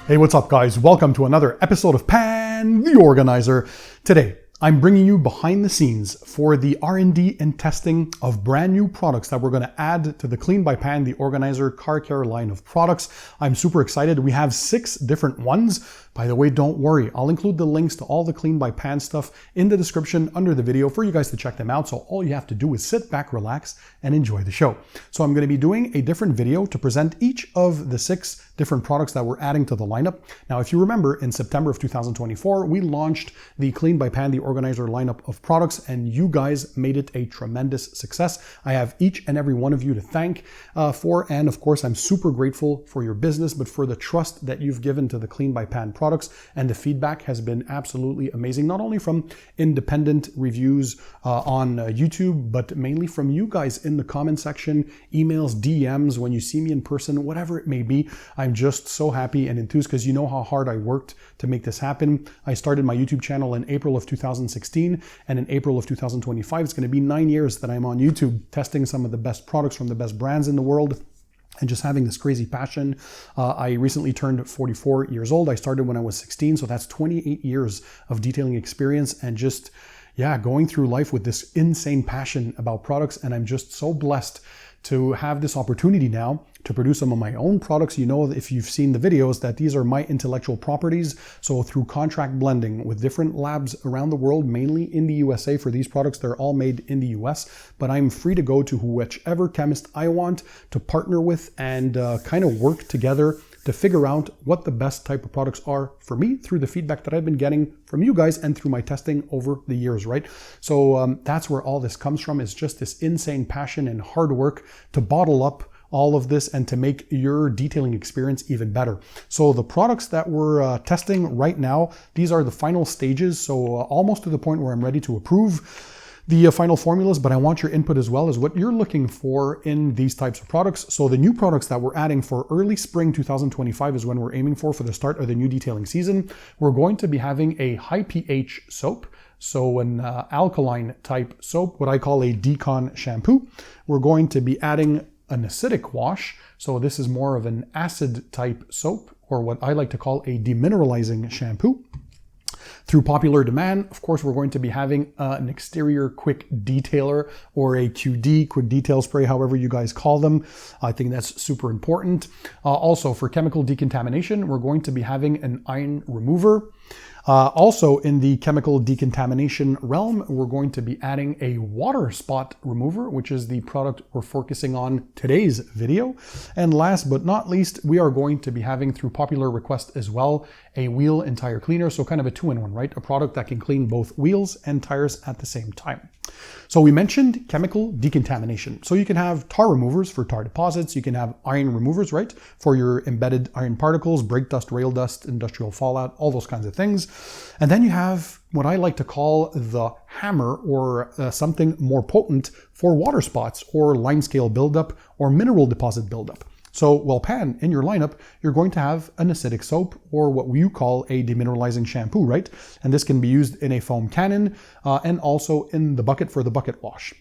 Hey, what's up guys? Welcome to another episode of Pan the Organizer. Today, I'm bringing you behind the scenes for the R&D and testing of brand new products that we're going to add to the Clean by Pan the Organizer car care line of products. I'm super excited. We have 6 different ones. By the way, don't worry. I'll include the links to all the Clean by Pan stuff in the description under the video for you guys to check them out. So all you have to do is sit back, relax, and enjoy the show. So I'm going to be doing a different video to present each of the 6 different products that we're adding to the lineup. Now, if you remember, in September of 2024, we launched the Clean by Pan the Organizer lineup of products, and you guys made it a tremendous success. I have each and every one of you to thank for, and of course, I'm super grateful for your business, but for the trust that you've given to the Clean by Pan products, and the feedback has been absolutely amazing, not only from independent reviews on YouTube, but mainly from you guys in the comment section, emails, DMs, when you see me in person, whatever it may be. I'm just so happy and enthused because you know how hard I worked to make this happen. I started my YouTube channel in April of 2016, and in April of 2025, it's going to be 9 years that I'm on YouTube testing some of the best products from the best brands in the world, and just having this crazy passion. I recently turned 44 years old. I started when I was 16, so that's 28 years of detailing experience and just, going through life with this insane passion about products. And I'm just so blessed to have this opportunity now to produce some of my own products. You know, if you've seen the videos, that these are my intellectual properties. So through contract blending with different labs around the world, mainly in the USA for these products, they're all made in the US, but I'm free to go to whichever chemist I want to partner with and kind of work together to figure out what the best type of products are for me through the feedback that I've been getting from you guys and through my testing over the years, right? So that's where all this comes from, is just this insane passion and hard work to bottle up all of this and to make your detailing experience even better. So the products that we're testing right now, these are the final stages. So almost to the point where I'm ready to approve the final formulas, but I want your input as well as what you're looking for in these types of products. So the new products that we're adding for early spring 2025 is when we're aiming for the start of the new detailing season. We're going to be having a high pH soap. So an alkaline type soap, what I call a decon shampoo. We're going to be adding an acidic wash. So this is more of an acid type soap, or what I like to call a demineralizing shampoo. Through popular demand, of course, we're going to be having an exterior quick detailer, or a QD, quick detail spray, however you guys call them. I think that's super important. Also, for chemical decontamination, we're going to be having an iron remover. Also in the chemical decontamination realm, we're going to be adding a water spot remover, which is the product we're focusing on today's video. And last but not least, we are going to be having, through popular request as well, a wheel and tire cleaner. So kind of a 2-in-1, right? A product that can clean both wheels and tires at the same time. So we mentioned chemical decontamination. So you can have tar removers for tar deposits. You can have iron removers, right? For your embedded iron particles, brake dust, rail dust, industrial fallout, all those kinds of things. And then you have what I like to call the hammer, or something more potent for water spots or line scale buildup or mineral deposit buildup. So, well, Pan, in your lineup, you're going to have an acidic soap, or what you call a demineralizing shampoo, right? And this can be used in a foam cannon and also in the bucket for the bucket wash.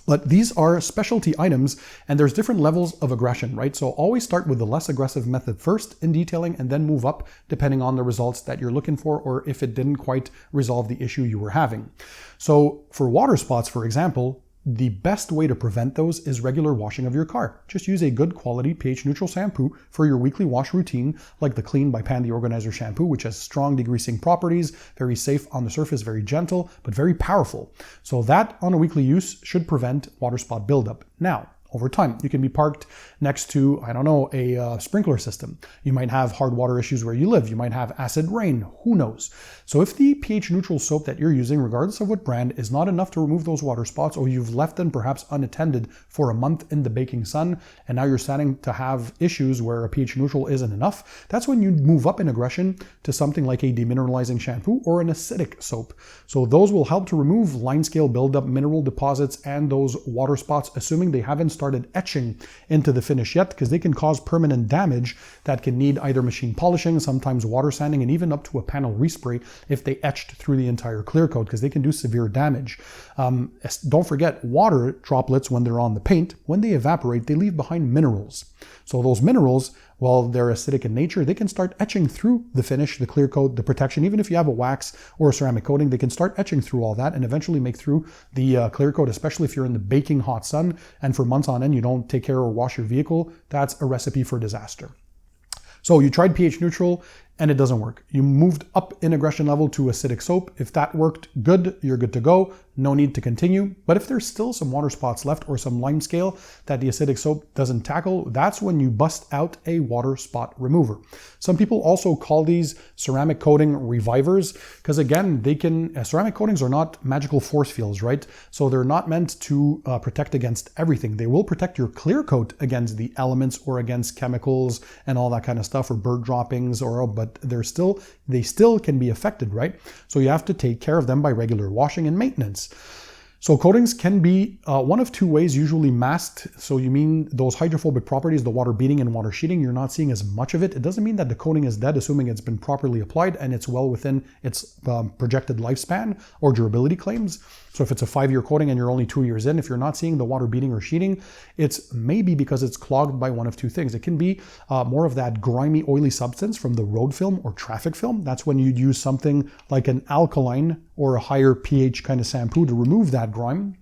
But these are specialty items, and there's different levels of aggression, right? So always start with the less aggressive method first in detailing, and then move up depending on the results that you're looking for, or if it didn't quite resolve the issue you were having. So for water spots, for example, the best way to prevent those is regular washing of your car. Just use a good quality pH neutral shampoo for your weekly wash routine, like the Clean by Pan the Organizer shampoo, which has strong degreasing properties, very safe on the surface, very gentle, but very powerful. So that on a weekly use should prevent water spot buildup. Now, over time, you can be parked next to, I don't know, a sprinkler system. You might have hard water issues where you live. You might have acid rain, who knows? So if the pH neutral soap that you're using, regardless of what brand, is not enough to remove those water spots, or you've left them perhaps unattended for a month in the baking sun, and now you're starting to have issues where a pH neutral isn't enough, that's when you move up in aggression to something like a demineralizing shampoo or an acidic soap. So those will help to remove line scale buildup, mineral deposits, and those water spots, assuming they haven't started etching into the finish yet, because they can cause permanent damage that can need either machine polishing, sometimes water sanding, and even up to a panel respray if they etched through the entire clear coat, because they can do severe damage. Don't forget, water droplets, when they're on the paint, when they evaporate, they leave behind minerals. So those minerals well, they're acidic in nature, they can start etching through the finish, the clear coat, the protection. Even if you have a wax or a ceramic coating, they can start etching through all that and eventually make through the clear coat, especially if you're in the baking hot sun and for months on end you don't take care or wash your vehicle. That's a recipe for disaster. So you tried pH neutral and it doesn't work. You moved up in aggression level to acidic soap. If that worked good, you're good to go. No need to continue. But if there's still some water spots left or some lime scale that the acidic soap doesn't tackle, that's when you bust out a water spot remover. Some people also call these ceramic coating revivers because, again, ceramic coatings are not magical force fields, right? So they're not meant to protect against everything. They will protect your clear coat against the elements or against chemicals and all that kind of stuff, or bird droppings, but they still can be affected, right? So you have to take care of them by regular washing and maintenance. So coatings can be one of two ways, usually masked. So you mean those hydrophobic properties, the water beading and water sheeting, you're not seeing as much of it. It doesn't mean that the coating is dead, assuming it's been properly applied and it's well within its projected lifespan or durability claims. So if it's a 5-year coating and you're only 2 years in, if you're not seeing the water beading or sheeting, it's maybe because it's clogged by one of two things. It can be more of that grimy, oily substance from the road film or traffic film. That's when you'd use something like an alkaline or a higher pH kind of shampoo to remove that grime.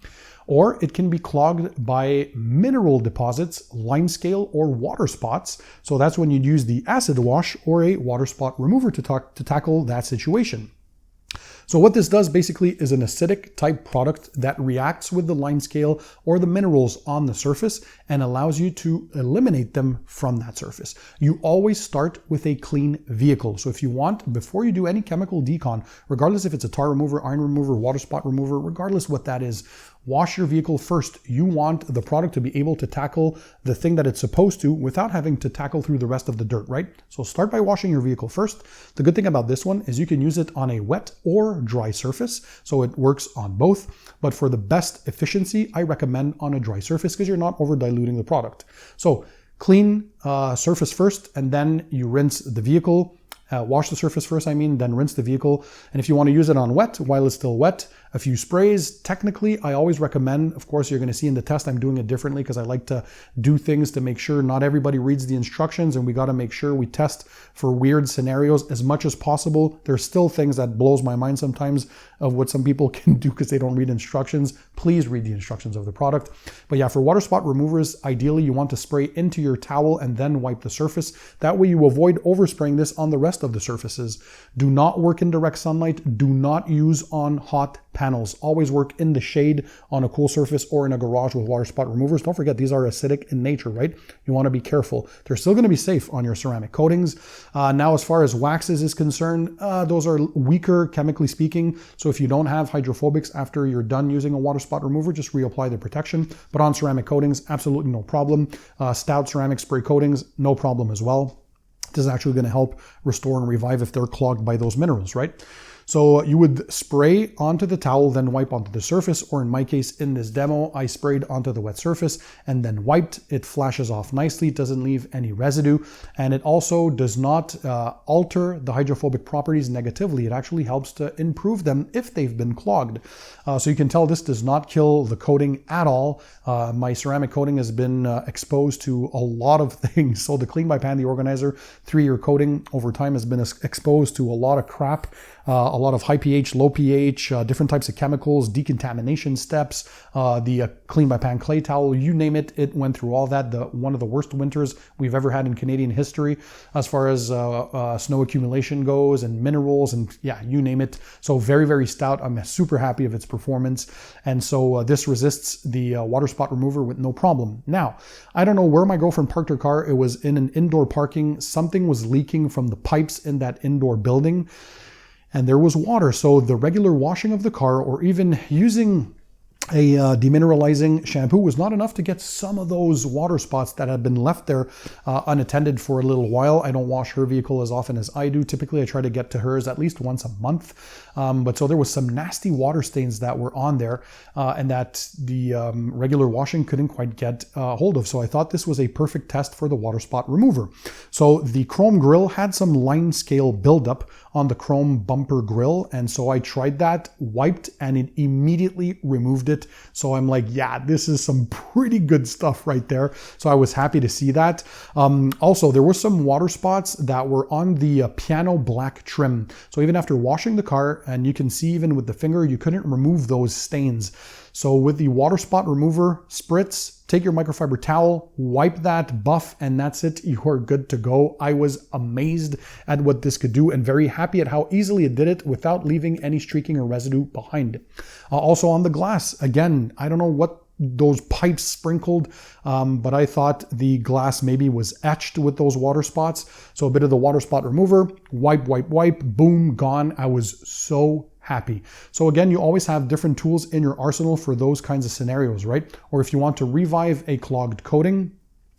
Or it can be clogged by mineral deposits, limescale, or water spots. So that's when you'd use the acid wash or a water spot remover to tackle that situation. So what this does basically is an acidic type product that reacts with the limescale or the minerals on the surface and allows you to eliminate them from that surface. You always start with a clean vehicle. So if you want, before you do any chemical decon, regardless if it's a tar remover, iron remover, water spot remover, regardless what that is, wash your vehicle first. You want the product to be able to tackle the thing that it's supposed to without having to tackle through the rest of the dirt, right? So start by washing your vehicle first. The good thing about this one is you can use it on a wet or dry surface. So it works on both. But for the best efficiency, I recommend on a dry surface because you're not over diluting the product. So clean surface first, and then you rinse the vehicle. Wash the surface first, then rinse the vehicle. And if you want to use it on wet, while it's still wet, a few sprays. Technically, I always recommend, of course, you're going to see in the test, I'm doing it differently because I like to do things to make sure not everybody reads the instructions, and we got to make sure we test for weird scenarios as much as possible. There's still things that blows my mind sometimes of what some people can do because they don't read instructions. Please read the instructions of the product. But yeah, for water spot removers, ideally you want to spray into your towel and then wipe the surface. That way you avoid overspraying this on the rest of the surfaces. Do not work in direct sunlight. Do not use on hot panels. Always work in the shade on a cool surface or in a garage with water spot removers. Don't forget, these are acidic in nature, right? You want to be careful. They're still going to be safe on your ceramic coatings. Now, as far as waxes is concerned, those are weaker chemically speaking. So if you don't have hydrophobics after you're done using a water spot remover, just reapply the protection. But on ceramic coatings, absolutely no problem. Stout ceramic spray coatings, no problem as well. This is actually going to help restore and revive if they're clogged by those minerals, right? So you would spray onto the towel, then wipe onto the surface, or in my case, in this demo, I sprayed onto the wet surface and then wiped. It flashes off nicely, it doesn't leave any residue, and it also does not alter the hydrophobic properties negatively. It actually helps to improve them if they've been clogged. So you can tell this does not kill the coating at all. My ceramic coating has been exposed to a lot of things. So the Clean by Pan, the organizer, 3-year coating over time has been exposed to a lot of crap. A lot of high pH, low pH, different types of chemicals, decontamination steps, the Clean by Pan clay towel, you name it, it went through all that. One of the worst winters we've ever had in Canadian history as far as snow accumulation goes and minerals and yeah, you name it. So very, very stout. I'm super happy of its performance. And so this resists the water spot remover with no problem. Now, I don't know where my girlfriend parked her car. It was in an indoor parking. Something was leaking from the pipes in that indoor building. And there was water. So the regular washing of the car or even using a demineralizing shampoo was not enough to get some of those water spots that had been left there unattended for a little while. I don't wash her vehicle as often as I do. Typically, I try to get to hers at least once a month. But so there was some nasty water stains that were on there and that the regular washing couldn't quite get hold of. So I thought this was a perfect test for the water spot remover. So the chrome grille had some line scale buildup on the chrome bumper grille. And so I tried that, wiped, and it immediately removed it it. So I'm like, yeah, this is some pretty good stuff right there. So I was happy to see that. Also, there were some water spots that were on the piano black trim. So even after washing the car, and you can see even with the finger, you couldn't remove those stains. So with the water spot remover spritz, take your microfiber towel, wipe that, buff, and that's it. You are good to go. I was amazed at what this could do and very happy at how easily it did it without leaving any streaking or residue behind. Also on the glass, again, I don't know what those pipes sprinkled, but I thought the glass maybe was etched with those water spots. So a bit of the water spot remover, wipe, wipe, wipe, boom, gone. I was so happy. So again, you always have different tools in your arsenal for those kinds of scenarios, right? Or if you want to revive a clogged coating,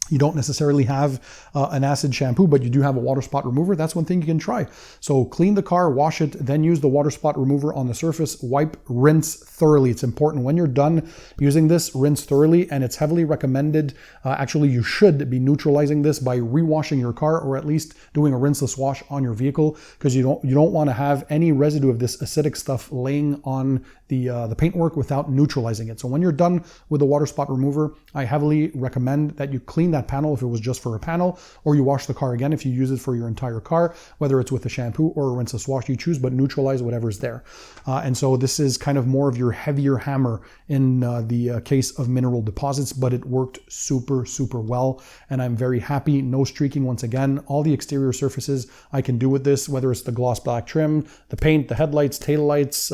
you don't necessarily have an acid shampoo, but you do have a water spot remover. That's one thing you can try. So clean the car, wash it, then use the water spot remover on the surface, wipe, rinse thoroughly. It's important when you're done using this, rinse thoroughly, and it's heavily recommended. Actually, you should be neutralizing this by rewashing your car, or at least doing a rinseless wash on your vehicle, because you don't want to have any residue of this acidic stuff laying on the paintwork without neutralizing it. So when you're done with the water spot remover, I heavily recommend that you clean that panel if it was just for a panel, or you wash the car again if you use it for your entire car, whether it's with a shampoo or a rinseless wash, you choose, but neutralize whatever's there. And so this is kind of more of your heavier hammer in the case of mineral deposits, but it worked super, super well. And I'm very happy. No streaking once again. All the exterior surfaces I can do with this, whether it's the gloss black trim, the paint, the headlights, taillights,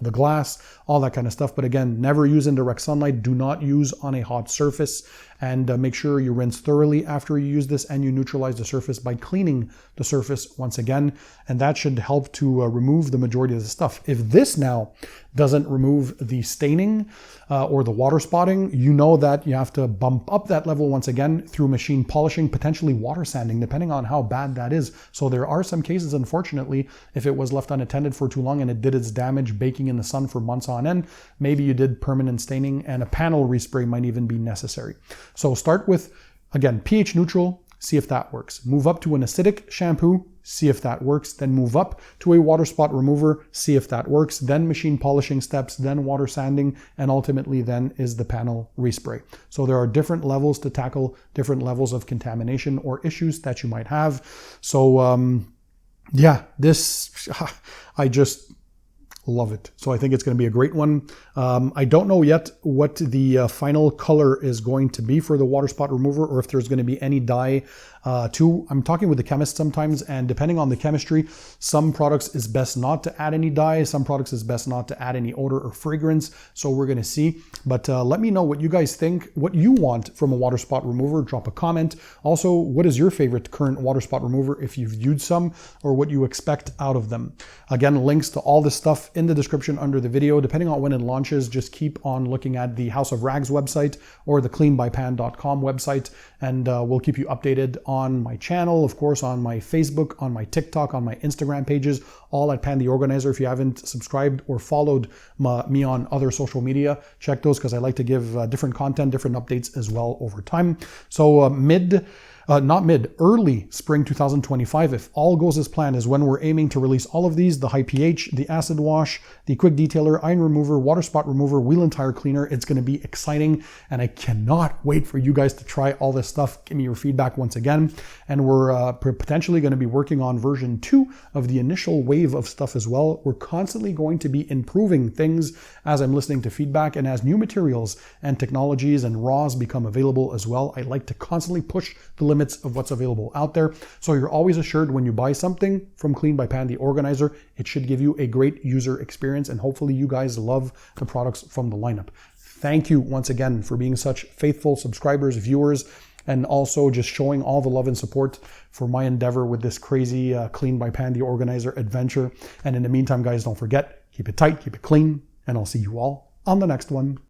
the glass, all that kind of stuff. But again, never use in direct sunlight. Do not use on a hot surface. And make sure you rinse thoroughly after you use this, and you neutralize the surface by cleaning the surface once again. And that should help to remove the majority of the stuff. If this now doesn't remove the staining or the water spotting, you know that you have to bump up that level once again through machine polishing, potentially water sanding, depending on how bad that is. So there are some cases, unfortunately, if it was left unattended for too long and it did its damage baking in the sun for months on end, maybe you did permanent staining, and a panel respray might even be necessary. So start with, again, pH neutral, see if that works. Move up to an acidic shampoo, see if that works. Then move up to a water spot remover, see if that works. Then machine polishing steps, then water sanding, and ultimately then is the panel respray. So there are different levels to tackle different levels of contamination or issues that you might have. So yeah, this, I just love it. So I think it's going to be a great one. I don't know yet what the final color is going to be for the water spot remover, or if there's going to be any dye too. I'm talking with the chemist sometimes, and depending on the chemistry, some products is best not to add any dye. Some products is best not to add any odor or fragrance. So we're going to see. But let me know what you guys think, what you want from a water spot remover. Drop a comment. Also, what is your favorite current water spot remover if you've used some, or what you expect out of them? Again, links to all this stuff in the description under the video. Depending on when it launches, just keep on looking at the House of Rags website or the cleanbypan.com website, and we'll keep you updated on my channel, of course, on my Facebook, on my TikTok, on my Instagram pages, all at Pan the Organizer. If you haven't subscribed or followed me on other social media, check those, because I like to give different content, different updates as well over time. So early spring 2025, if all goes as planned, is when we're aiming to release all of these: the high pH, the acid wash, the quick detailer, iron remover, water spot remover, wheel and tire cleaner. It's going to be exciting, and I cannot wait for you guys to try all this stuff. Give me your feedback once again. And we're potentially going to be working on version 2 of the initial wave of stuff as well. We're constantly going to be improving things as I'm listening to feedback, and as new materials and technologies and raws become available as well. I like to constantly push the limits of what's available out there. So you're always assured when you buy something from Clean by Pan the Organizer, it should give you a great user experience, and hopefully you guys love the products from the lineup. Thank you once again for being such faithful subscribers, viewers, and also just showing all the love and support for my endeavor with this crazy Clean by Pan the Organizer adventure. And in the meantime, guys, don't forget, keep it tight, keep it clean, and I'll see you all on the next one.